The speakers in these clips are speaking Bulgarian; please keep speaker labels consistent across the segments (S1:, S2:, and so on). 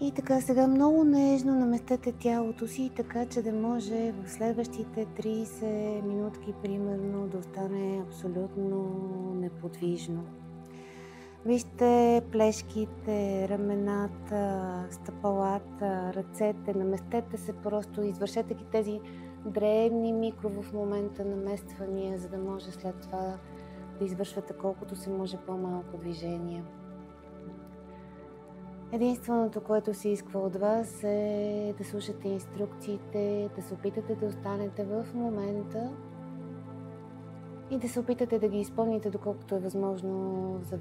S1: И така сега много нежно наместете тялото си, така че да може в следващите 30 минутки примерно да остане абсолютно неподвижно. Вижте плешките, рамената, стъпалата, ръцете, наместете се просто, извършете ги тези дребни микро в момента намествания, за да може след това да извършвате колкото се може по-малко движение. Единственото, което се иска от вас е да слушате инструкциите, да се опитате да останете в момента и да се опитате да ги изпълните доколкото е възможно за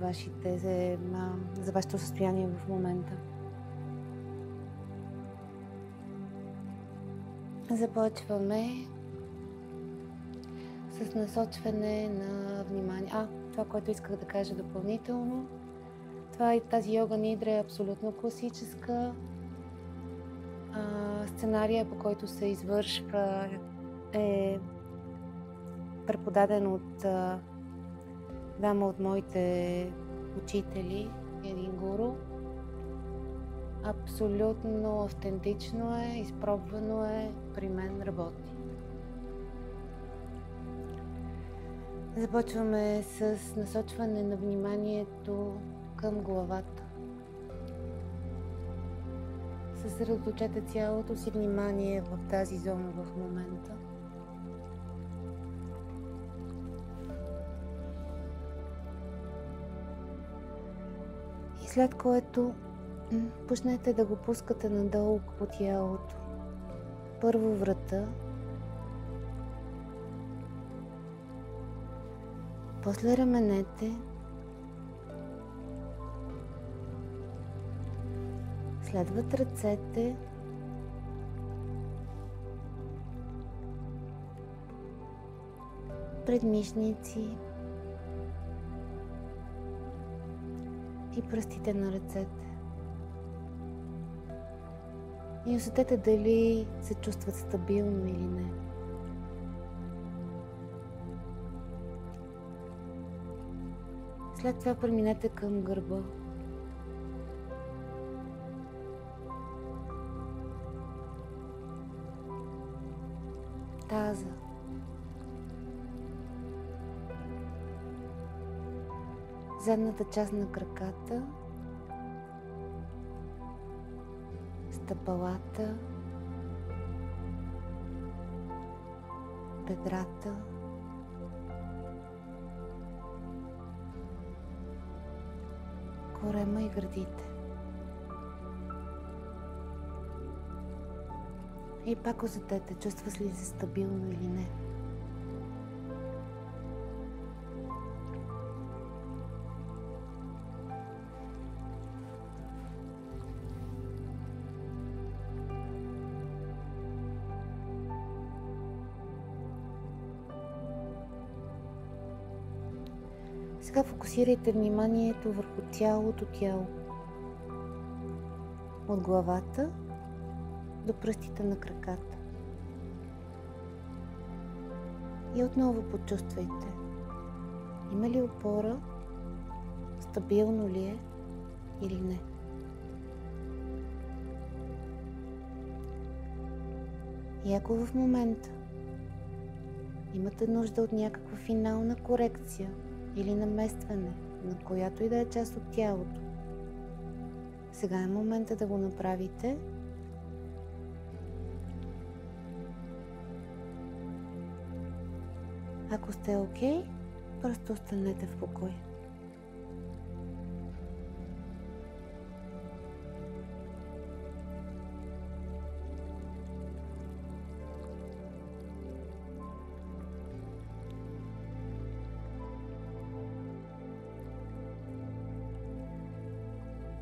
S1: вашето състояние в момента. Започваме с насочване на внимание. Това, което исках да кажа допълнително. Тази йога нидра е абсолютно класическа. Сценария, по който се извършва, е преподаден от двама от моите учители, един гуру. Абсолютно автентично е, изпробвано е, при мен работи. Започваме с насочване на вниманието към главата. Съсредоточете цялото си внимание в тази зона в момента. И след което почнете да го пускате надолу по тялото. Първо врата, после раменете, следват ръцете, предмишници и пръстите на ръцете. И усетете дали се чувстват стабилно или не. След това преминете към гърба. Таза. Задната част на краката. Стъпалата. Бедрата. Корема и гърдите. И пак усетете, чувства ли се стабилно или не. Сега фокусирайте вниманието върху цялото тяло. От главата до пръстите на краката. И отново почувствайте. Има ли опора? Стабилно ли е или не? И ако в момента имате нужда от някаква финална корекция или наместване на която и да е част от тялото, сега е момента да го направите. Ако сте окей, просто останете в покой.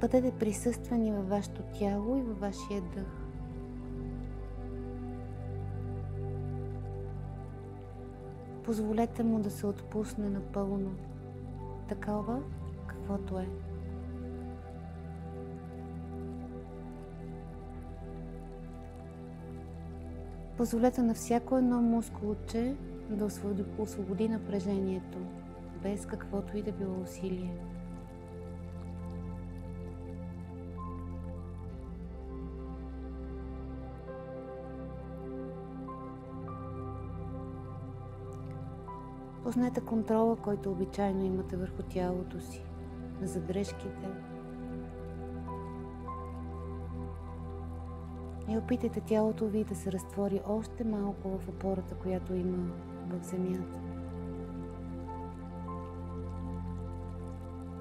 S1: Бъдете присъствани във вашето тяло и във вашия дъх. Позволете му да се отпусне напълно, такова каквото е. Позволете на всяко едно мускулче да освободи напрежението, без каквото и да било усилие. Познайте контрола, който обичайно имате върху тялото си, задръжките. И опитайте тялото ви да се разтвори още малко в опората, която има в земята.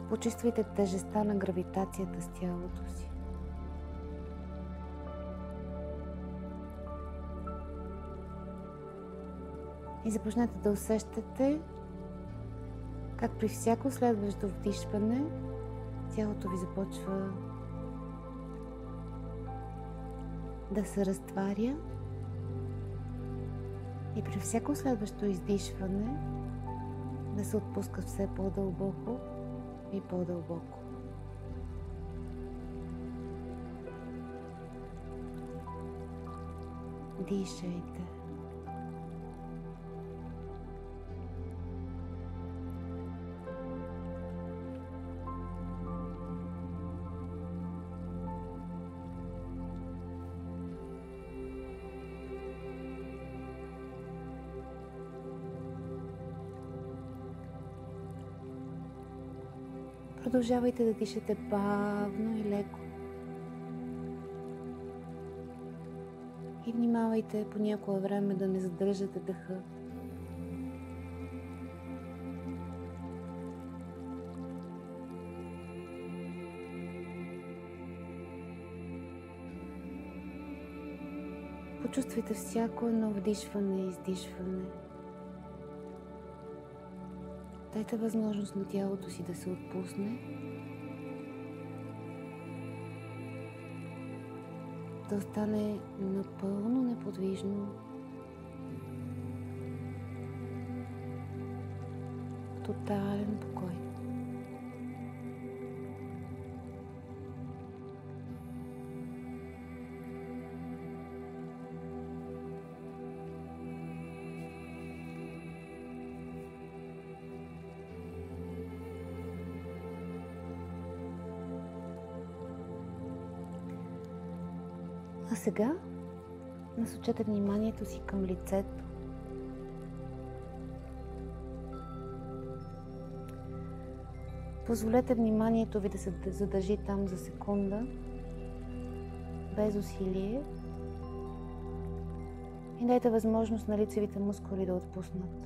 S1: Почувствайте тежестта на гравитацията с тялото си. И започнете да усещате как при всяко следващо вдишване тялото ви започва да се разтваря и при всяко следващо издишване да се отпуска все по-дълбоко и по-дълбоко. Дишайте. Продължавайте да дишате бавно и леко. И внимавайте по някое време да не задържате дъха. Почувствайте всяко едно вдишване и издишване. Дайте възможност на тялото си да се отпусне, да остане напълно неподвижно, в тотален покой. А сега насочете вниманието си към лицето. Позволете вниманието ви да се задържи там за секунда, без усилие, и дайте възможност на лицевите мускули да отпуснат.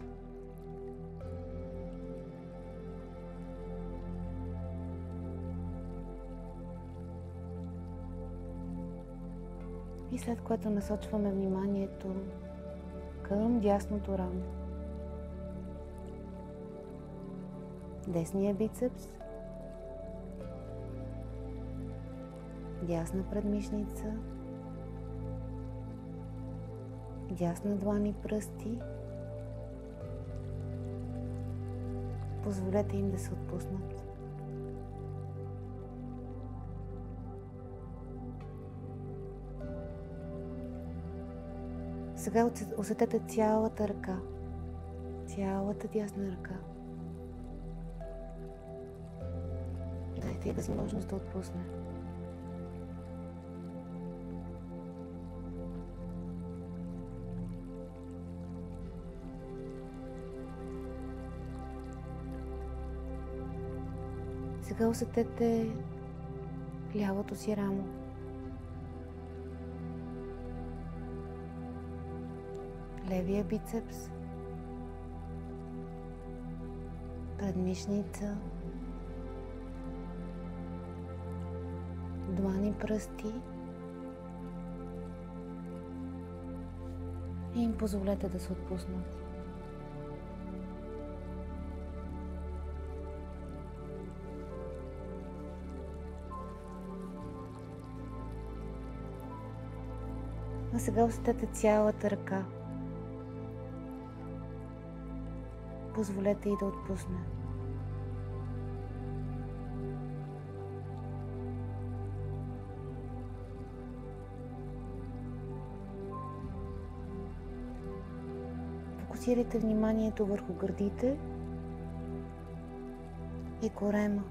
S1: И след което насочваме вниманието към дясното рамо. Десния бицепс, дясна предмишница, дясна длан и пръсти. Позволете им да се отпуснат. Сега усетете цялата ръка, цялата дясна ръка. Дайте й възможност да отпусне. Сега усетете лявото си рамо. Левия бицепс, предмишница, длани, пръсти, и им позволете да се отпуснат. А сега усетете цялата ръка. Позволете й да отпусне. Фокусирайте вниманието върху гърдите и корема.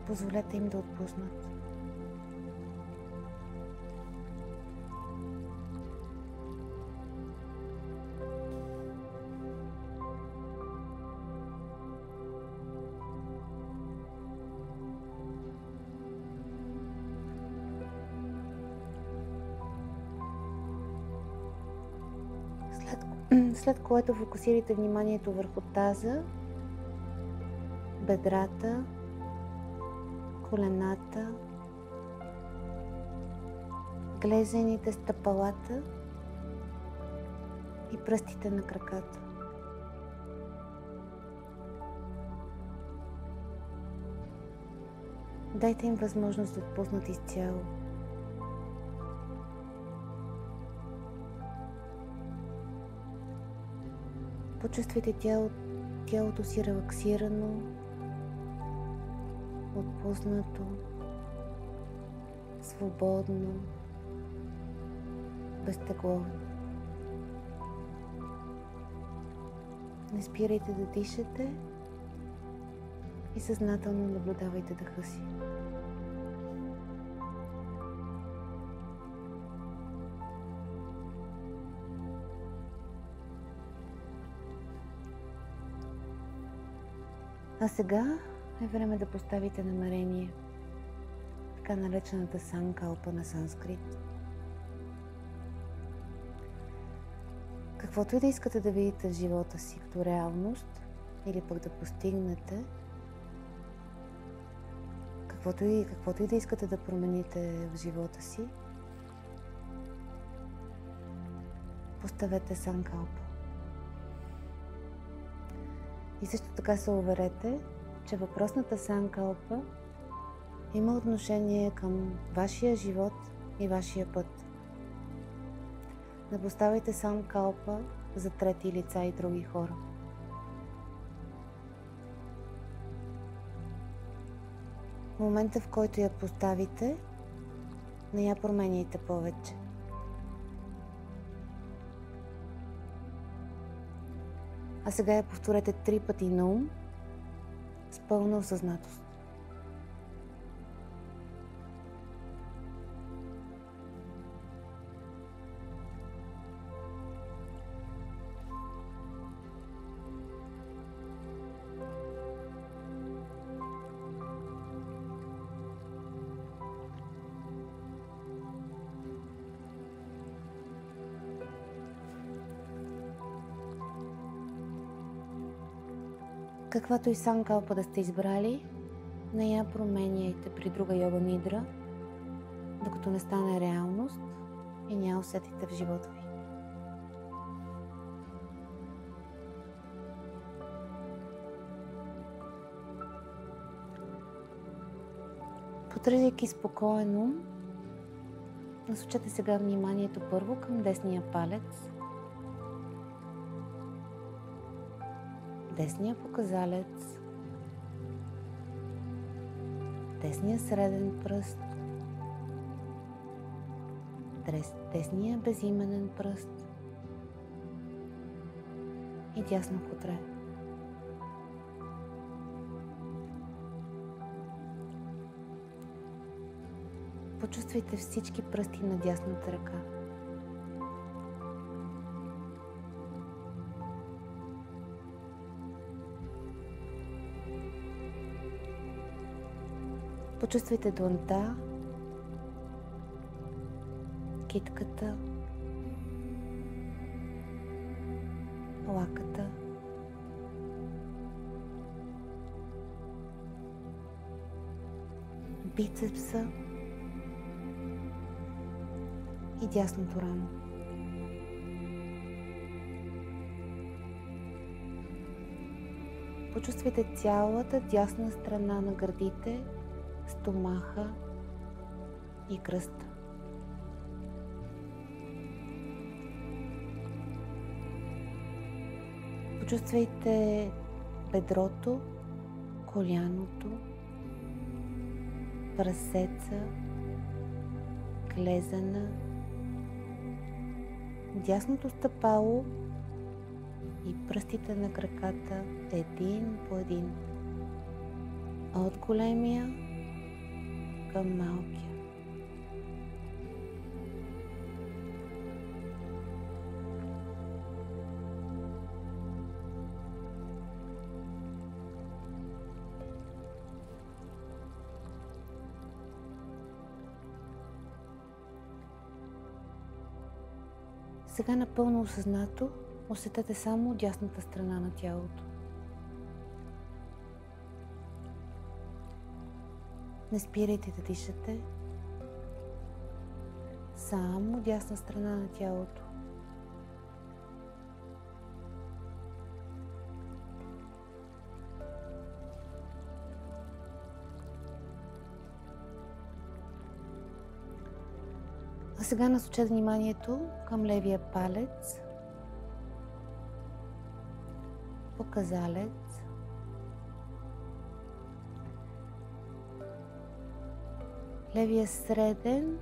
S1: Позволете им да отпуснат. След което фокусирайте вниманието върху таза, бедрата, колената, глезените, стъпалата и пръстите на краката. Дайте им възможност да отпуснат изцяло. Почувствайте тялото си релаксирано, отпуснато, свободно, безтегловно. Не спирайте да дишате и съзнателно наблюдавайте дъха си. А сега е време да поставите намерение, така наречената санкалпа на санскрит. Каквото и да искате да видите в живота си като реалност или пък да постигнете, каквото и да искате да промените в живота си, поставете санкалпа. И също така се уверете, че въпросната санкалпа има отношение към вашия живот и вашия път. Не поставяйте санкалпа за трети лица и други хора. В момента, в който я поставите, не я променяйте повече. А сега я повторете 3 пъти на ум с пълна осъзнатост. Каквато и санкалпа да сте избрали, не я променяйте при друга йога нидра, докато не стане реалност и не я усетите в живота ви. Поддържайки спокоен ум, насочете сега вниманието първо към десния палец, десния показалец, десния среден пръст, десния безименен пръст и дясно котре. Почувствайте всички пръсти на дясната ръка. Почувствайте дланта, китката, лаката, бицепса и дясното рамо. Почувствайте цялата дясна страна на гърдите, стомаха и кръста. Почувствайте бедрото, коляното, прасеца, глезена, дясното стъпало и пръстите на краката един по един. От големия към малкия. Сега напълно осъзнато Усетете само дясната страна на тялото. Не спирайте да дишате. Само дясна страна на тялото. А сега насочете вниманието към левия палец, показалец, левия среден,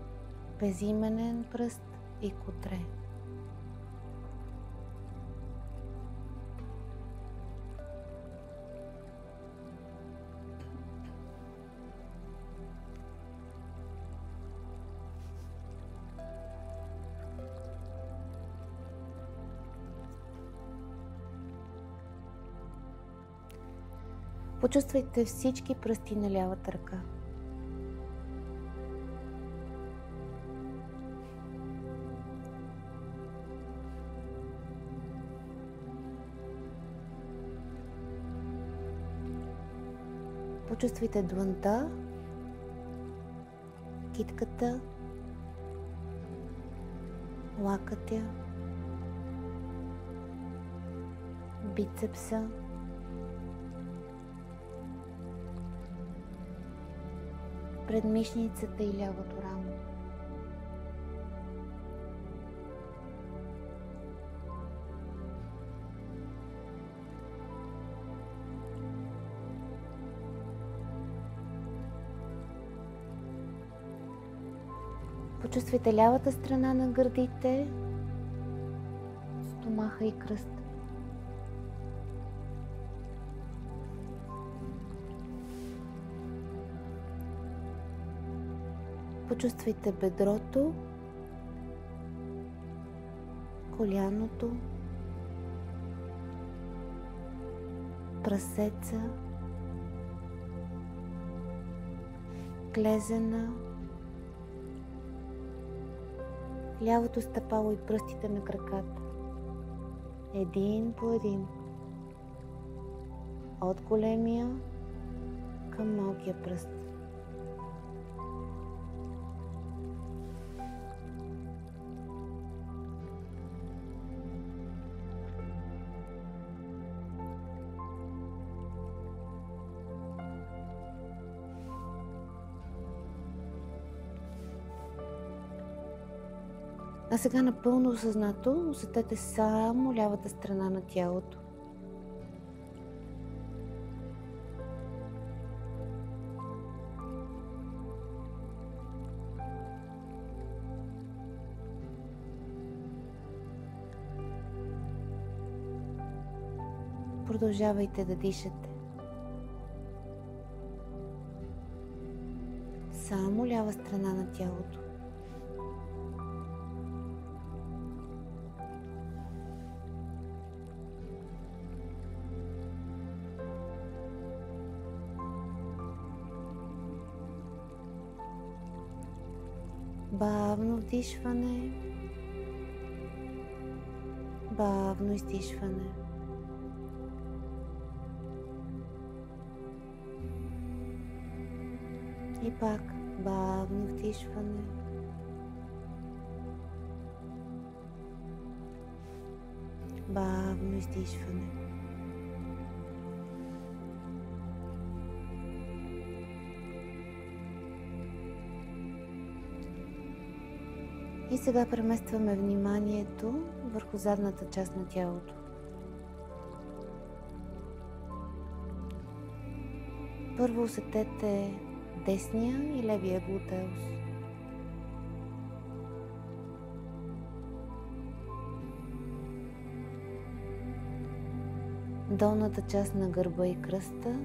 S1: безименен пръст и котре. Почувствайте всички пръсти на лявата ръка. Почувствайте длънта, китката, лакътя, бицепса, предмишницата и лявото рамо. Почувствайте лявата страна на гърдите, стомаха и кръст. Почувствайте бедрото, коляното, прасеца, глезена, лявото стъпало и пръстите на краката. Един по един. От големия към малкия пръст. А сега напълно осъзнато усетете само лявата страна на тялото. Продължавайте да дишате. Само лява страна на тялото. Бавно вдишване, бавно издишване. И пак бавно вдишване, бавно издишване. И сега преместваме вниманието върху задната част на тялото. Първо усетете десния и левия глутеус. Долната част на гърба и кръста.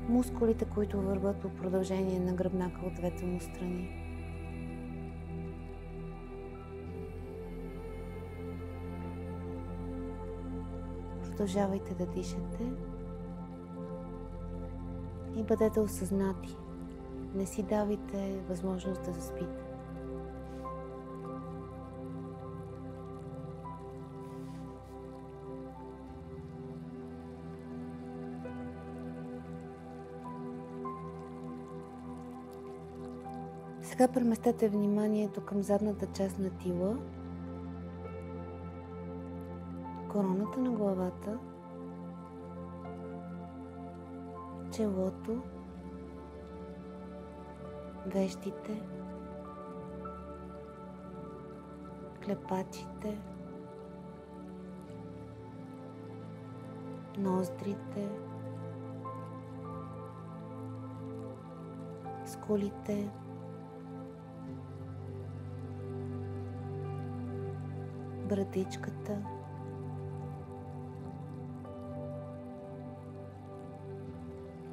S1: Мускулите, които върват по продължение на гръбнака от двете му страни. Продължавайте да дишате и бъдете осъзнати Не си давайте възможност да заспите. Сега преместете вниманието към задната част на тила, короната на главата, челото, вещите, клепачите, ноздрите, скулите, брадичката,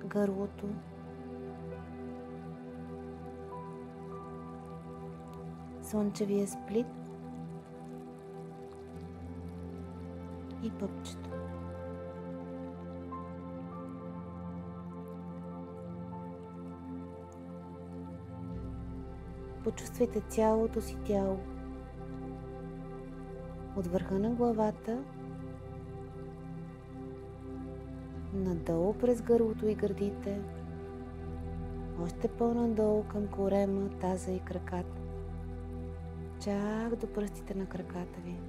S1: гърлото, слънчевия сплит и пъпчето. Почувствайте цялото си тяло. От върха на главата, надолу през гърлото и гърдите, още по-надолу към корема, таза и краката, чак до пръстите на краката ви.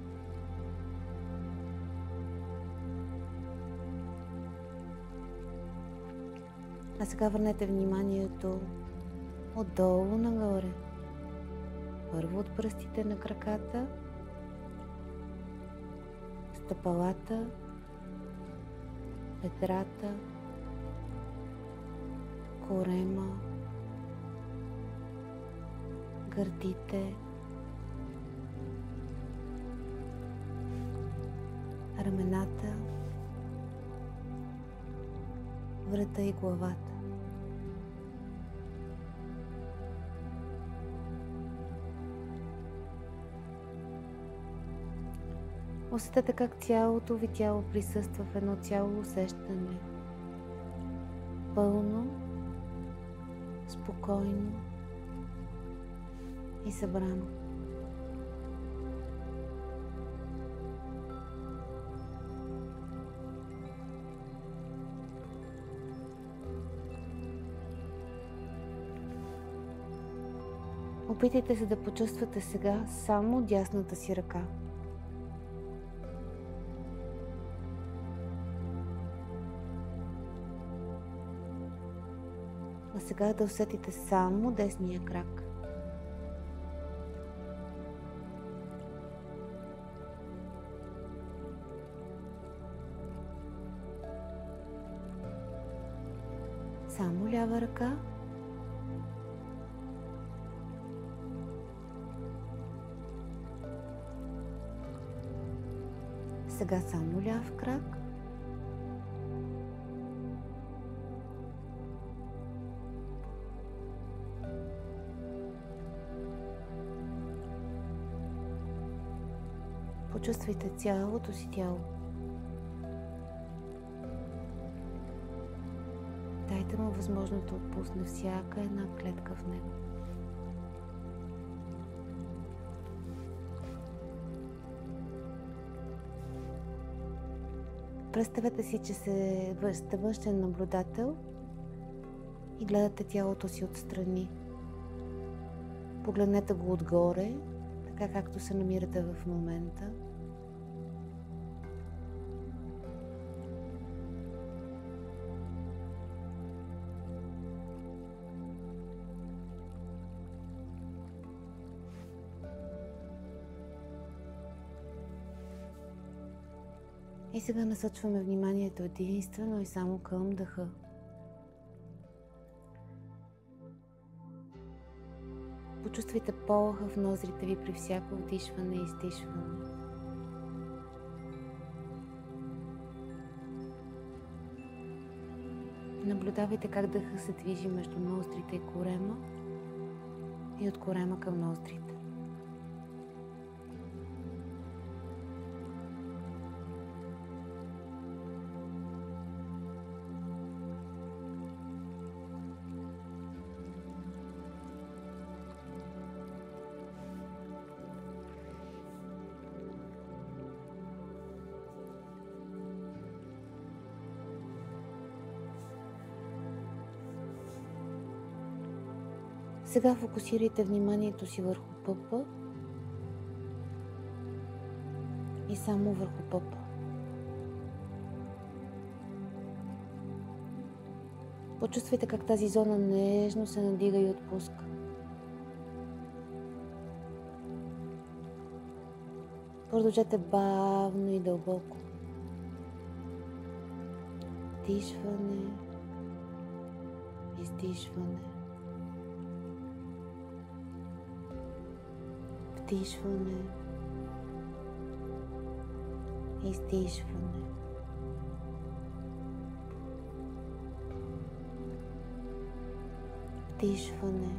S1: А сега върнете вниманието отдолу нагоре. Първо от пръстите на краката, стъпалата, бедрата, корема, гърдите, рамената, врата и главата. Усетете как цялото ви тяло присъства в едно цяло усещане. Пълно, спокойно и събрано. Опитайте се да почувствате сега само дясната си ръка. А сега да усетите само десния крак. Само лява ръка. Сега само ляв крак. Почувствайте цялото си тяло. Дайте му възможност да отпусне всяка една клетка в него. Представете си, че сте външен наблюдател и гледате тялото си отстрани. Погледнете го отгоре, така както се намирате в момента. И сега насочваме вниманието единствено и само към дъха. Почувствайте полъха в ноздрите ви при всяко вдишване и издишване. Наблюдавайте как дъхът се движи между ноздрите и корема и от корема към ноздрите. Сега фокусирайте вниманието си върху пъпа и само върху пъпа. Почувствайте как тази зона нежно се надига и отпуска. Продължете бавно и дълбоко. Вдишване, издишване. Вдишване, издишване. Вдишване,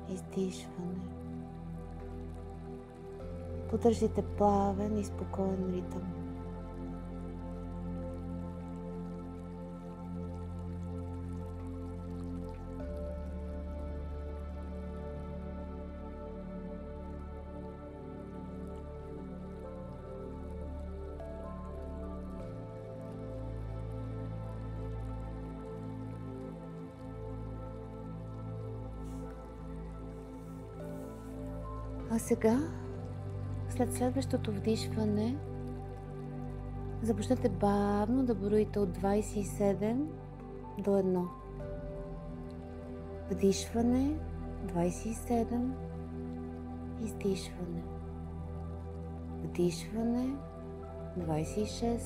S1: издишване. Поддържайте плавен и спокоен ритъм. А сега, след следващото вдишване, започнете бавно да броите от 27 до 1. Вдишване, 27, издишване. Вдишване, 26,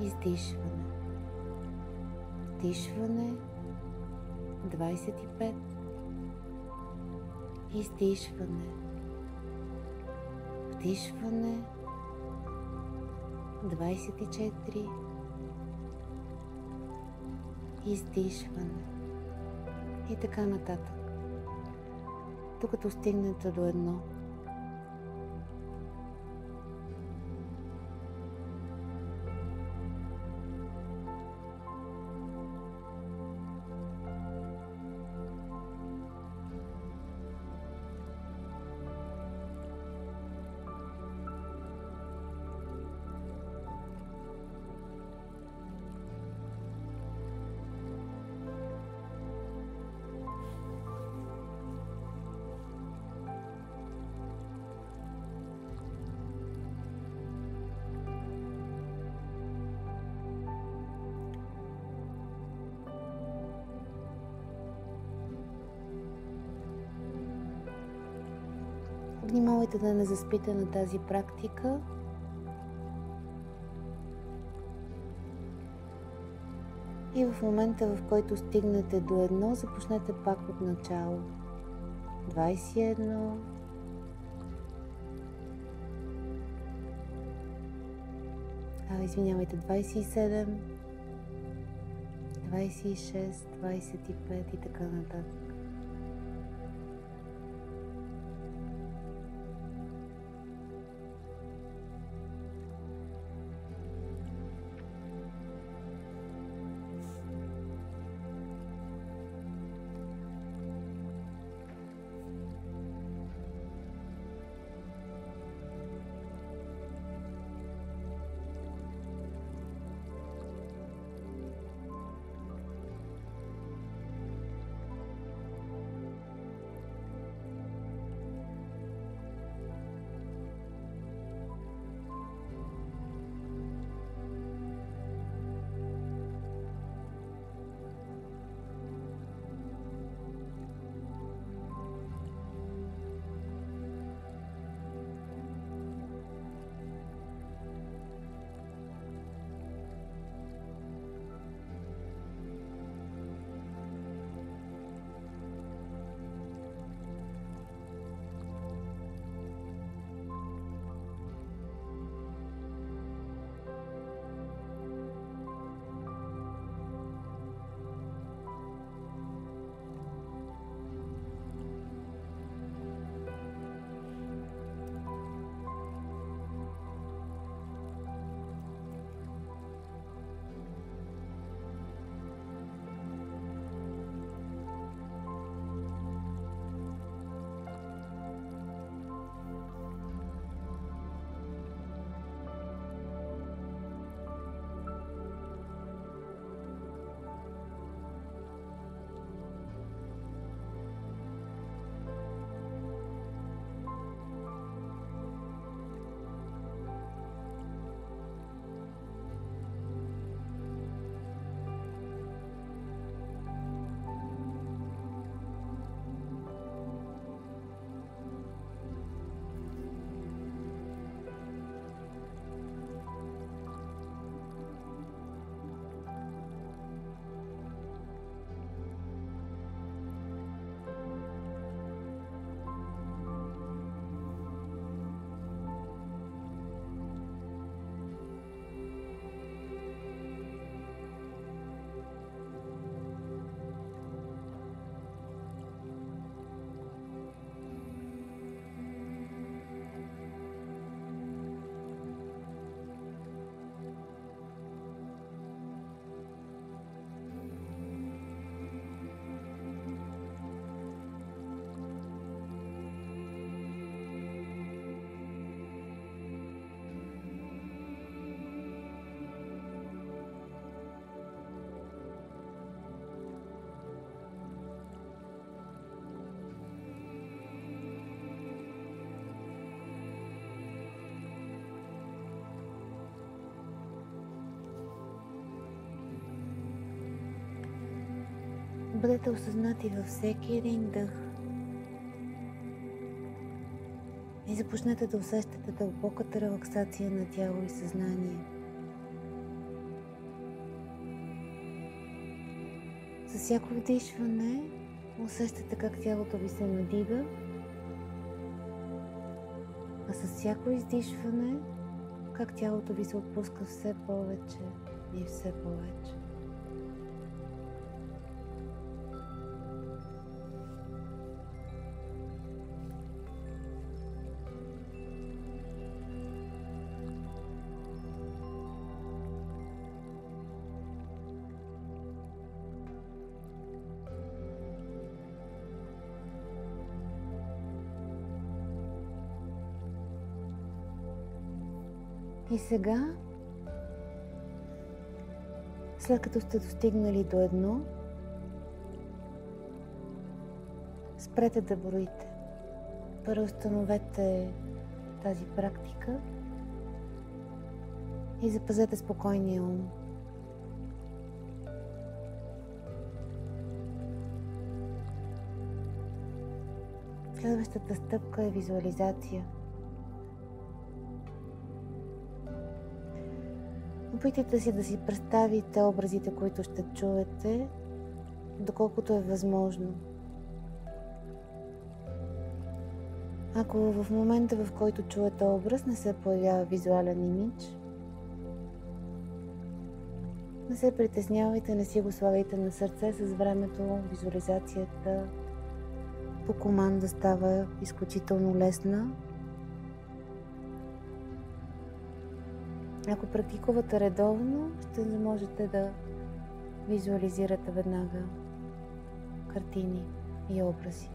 S1: издишване. Вдишване, 25, издишване. Вдишване, 24, издишване и така нататък, докато стигнете до 1. Внимавайте да не заспите на тази практика. И в момента, в който стигнете до 1, започнете пак от начало. 21. Извинявайте, 27, 26, 25 и така нататък. Бъдете осъзнати във всеки един дъх и започнете да усещате дълбоката релаксация на тяло и съзнание. С всяко вдишване усещате как тялото ви се надига, а с всяко издишване как тялото ви се отпуска все повече и все повече. И сега, след като сте достигнали до 1, спрете да броите. Преустановете тази практика и запазете спокойния ум. Следващата стъпка е визуализация. Опитайте се да си представите образите, които ще чуете, доколкото е възможно. Ако в момента, в който чуете образ, не се появява визуален имидж, не се притеснявайте, не си го слагайте на сърце. С времето визуализацията по команда става изключително лесна. Ако практикувате редовно, ще можете да визуализирате веднага картини и образи.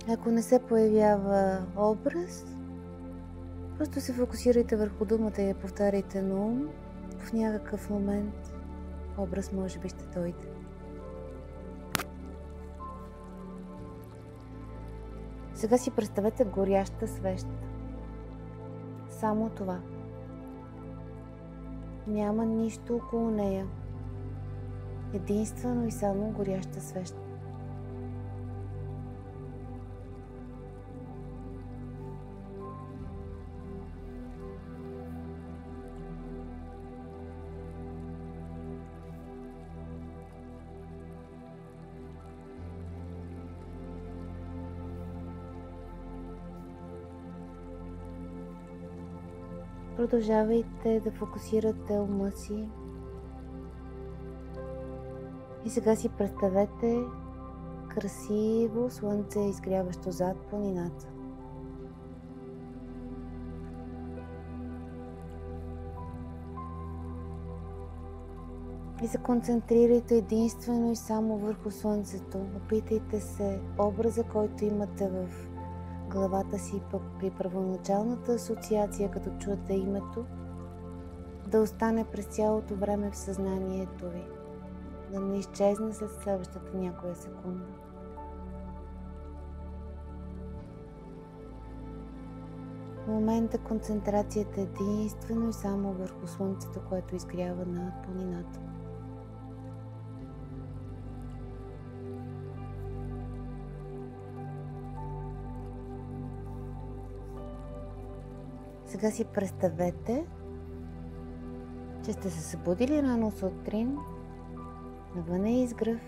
S1: Ако не се появява образ, просто се фокусирайте върху думата и я повтаряйте на ум. В някакъв момент образ може би ще дойде. Сега си представете горяща свещ. Само това. Няма нищо около нея. Единствено и само горяща свещ. Продължавайте да фокусирате ума си и сега си представете красиво слънце, изгряващо зад планината. И се концентрирайте единствено и само върху слънцето. Опитайте се образа, който имате в главата си при първоначалната асоциация, като чуете името, да остане през цялото време в съзнанието ви, да не изчезне след следващата някоя секунда. В момента концентрацията е единствено и само върху слънцето, което изгрява над планината. Сега си представете, че сте се събудили рано сутрин, навън е изгръв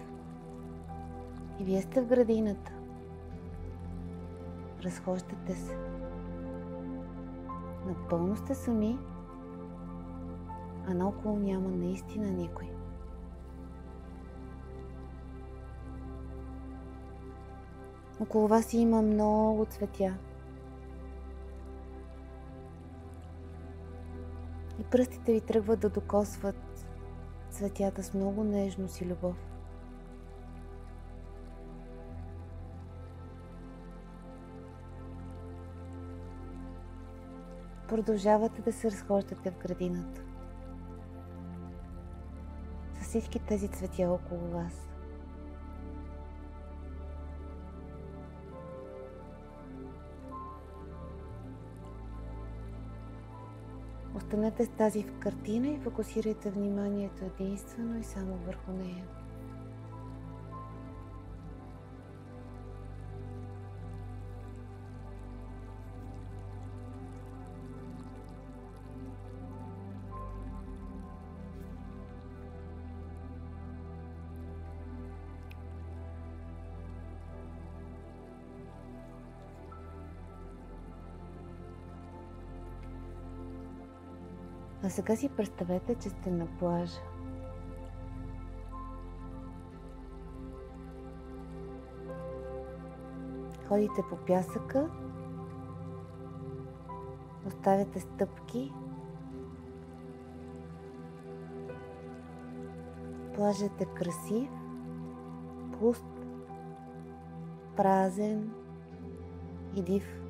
S1: и вие сте в градината. Разхождате се. Напълно сте сами, а наоколо няма наистина никой. Около вас има много цветя. И пръстите ви тръгват да докосват цветята с много нежност и любов. Продължавате да се разхождате в градината с всички тези цветя около вас. Останете с тази картина и фокусирайте вниманието единствено и само върху нея. А сега си представете, че сте на плажа. Ходите по пясъка, оставяте стъпки. Плажът е красив, пуст, празен и див.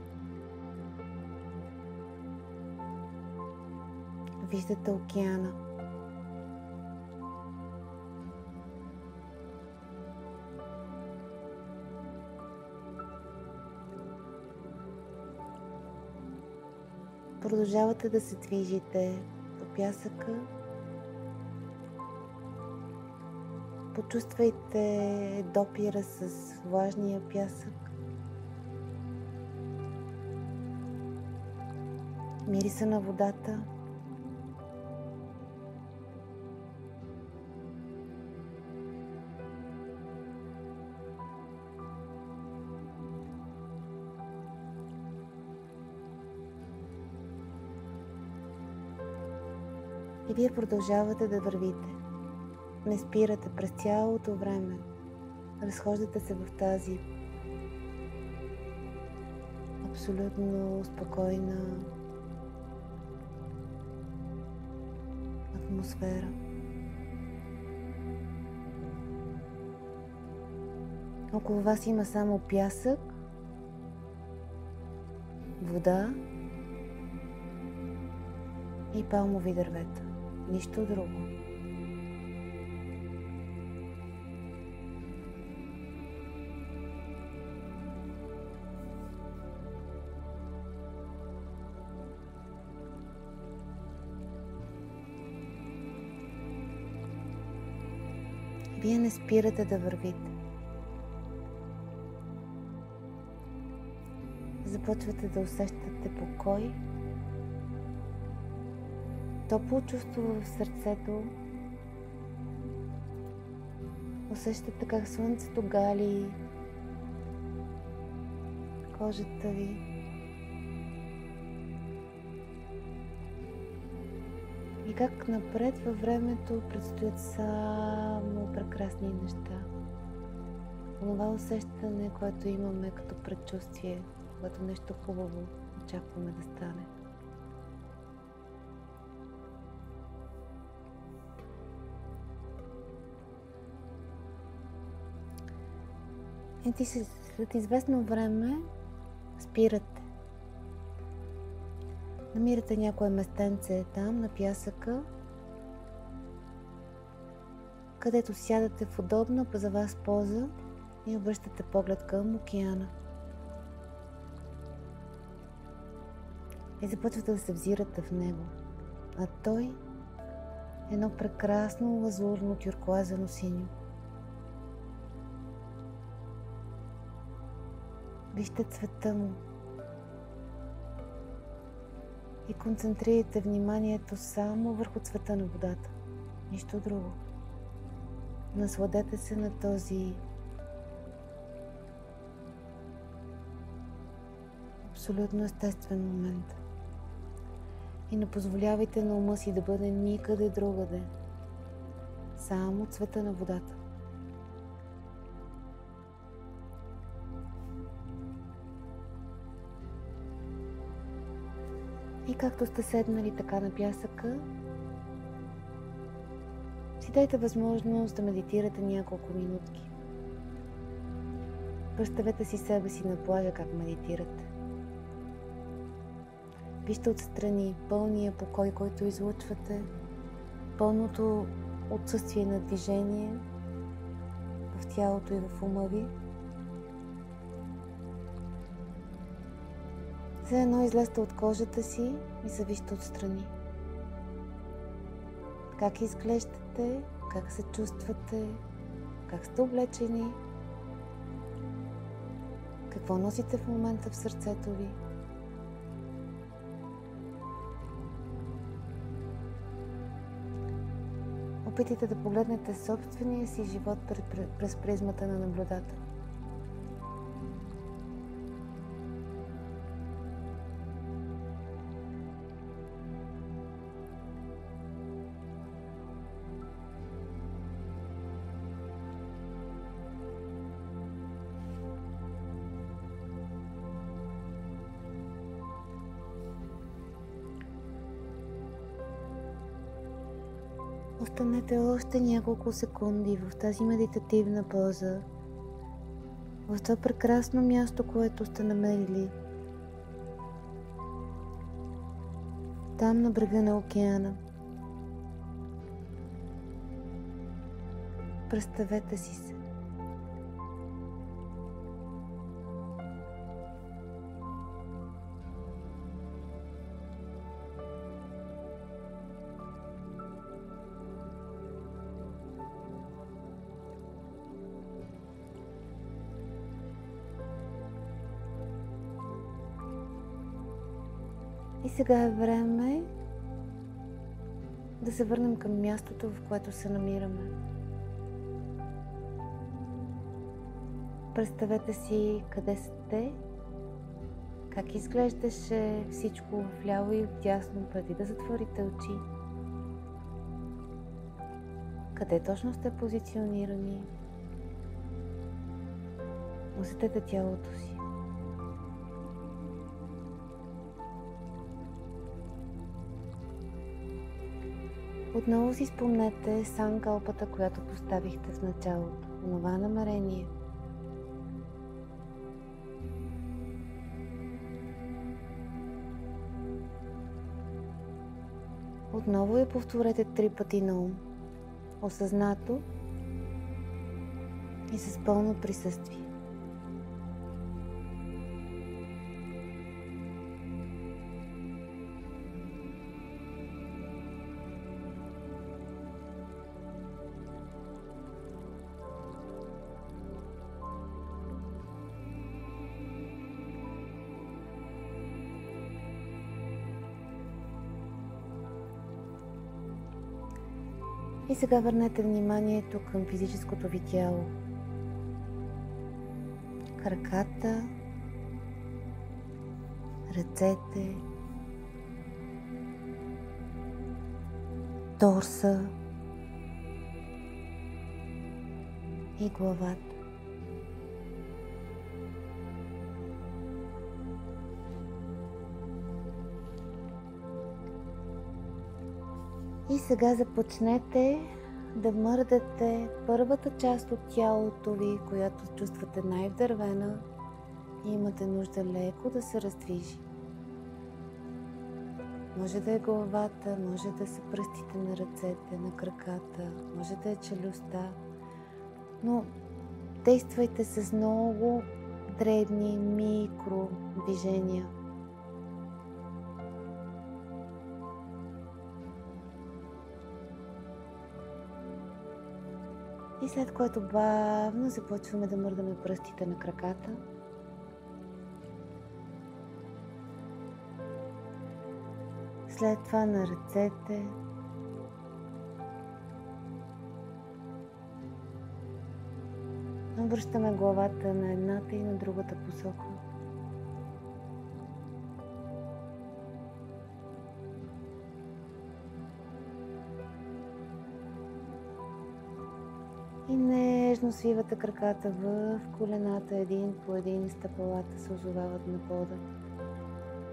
S1: Виждате океана. Продължавате да се движите по пясъка. Почувствайте допира с влажния пясък. Мириса на водата. И вие продължавате да вървите. Не спирате през цялото време. Разхождате се в тази абсолютно спокойна атмосфера. Около вас има само пясък, вода и палмови дървета. Нищо друго. Вие не спирате да вървите. Започвате да усещате покой, топло чувство в сърцето. Усещате как слънцето гали кожата ви. И как напред във времето предстоят само прекрасни неща. Това усещане, което имаме като предчувствие, когато нещо хубаво очакваме да стане. И ти след известно време спирате. Намирате някое местенце там на пясъка, където сядате в удобна за вас поза и обръщате поглед към океана. И започвате да се взирате в него. А той е едно прекрасно лазурно тюркоазено синьо. Вижте цвета му и концентрирайте вниманието само върху цвета на водата. Нищо друго. Насладете се на този абсолютно естествен момент. И не позволявайте на ума си да бъде никъде другаде. Само цвета на водата. И както сте седнали така на пясъка, си дайте възможност да медитирате няколко минутки. Представете си себе си на плажа как медитирате. Вижте отстрани пълния покой, който излъчвате, пълното отсъствие на движение в тялото и в ума ви. Все едно излезте от кожата си и се вижте отстрани. Как изглеждате, как се чувствате, как сте облечени, какво носите в момента в сърцето ви. Опитайте да погледнете собствения си живот през призмата на наблюдател. Останете още няколко секунди в тази медитативна поза, в това прекрасно място, което сте намерили. Там на брега на океана. Представете си се. И сега е време да се върнем към мястото, в което се намираме. Представете си къде сте, как изглеждаше всичко вляво и вдясно преди да затворите очи. Къде точно сте позиционирани? Усетете тялото си. Отново си спомнете санкалпата, която поставихте в началото. Онова намерение. Отново я повторете 3 пъти на ум. Осъзнато и с пълно присъствие. И сега върнете вниманието към физическото ви тяло. Краката, ръцете, торса и главата. И сега започнете да мърдате първата част от тялото ви, която чувствате най-вдървена и имате нужда леко да се раздвижи. Може да е главата, може да са пръстите на ръцете, на краката, може да е челюстта, но действайте с много дребни микро движения. И след което бавно започваме да мърдаме пръстите на краката. След това на ръцете. Обръщаме главата на едната и на другата посока. И нежно свивате краката в колената, един по един стъпалата се озовават на пода.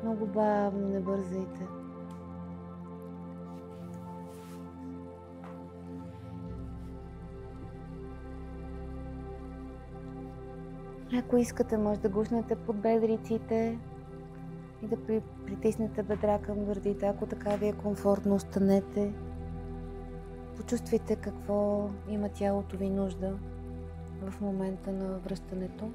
S1: Много бавно, не бързайте. Ако искате, може да гушнете под бедриците и да притиснете бедра към гърдите. Ако така ви е комфортно, останете. Почувствайте какво има тялото ви нужда в момента на връщането.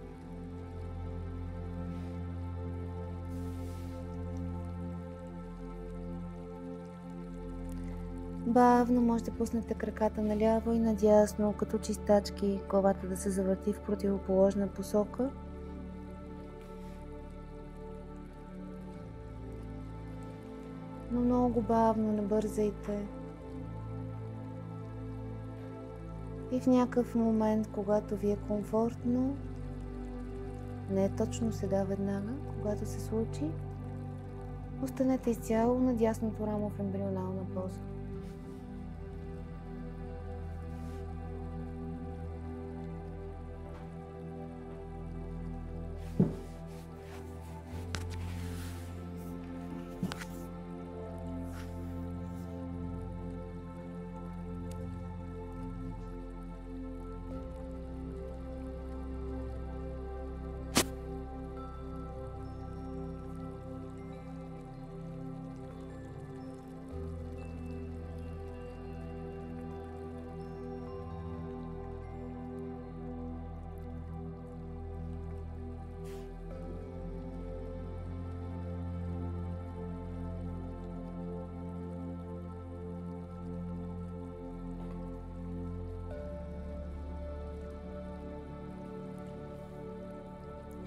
S1: Бавно може да пуснете краката наляво и надясно, като чистачки, главата да се завърти в противоположна посока. Но много бавно, не бързайте. И в някакъв момент, когато ви е комфортно, не е точно сега веднага, когато се случи, останете изцяло на дясното рамо в ембрионална поза.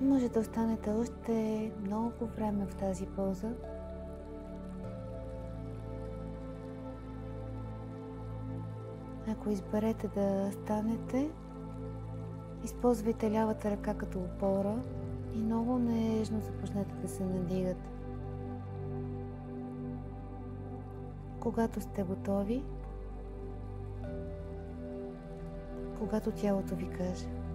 S1: Може да останете още много време в тази поза. Ако изберете да станете, използвайте лявата ръка като опора и много нежно започнете да се надигате. Когато сте готови, когато тялото ви каже.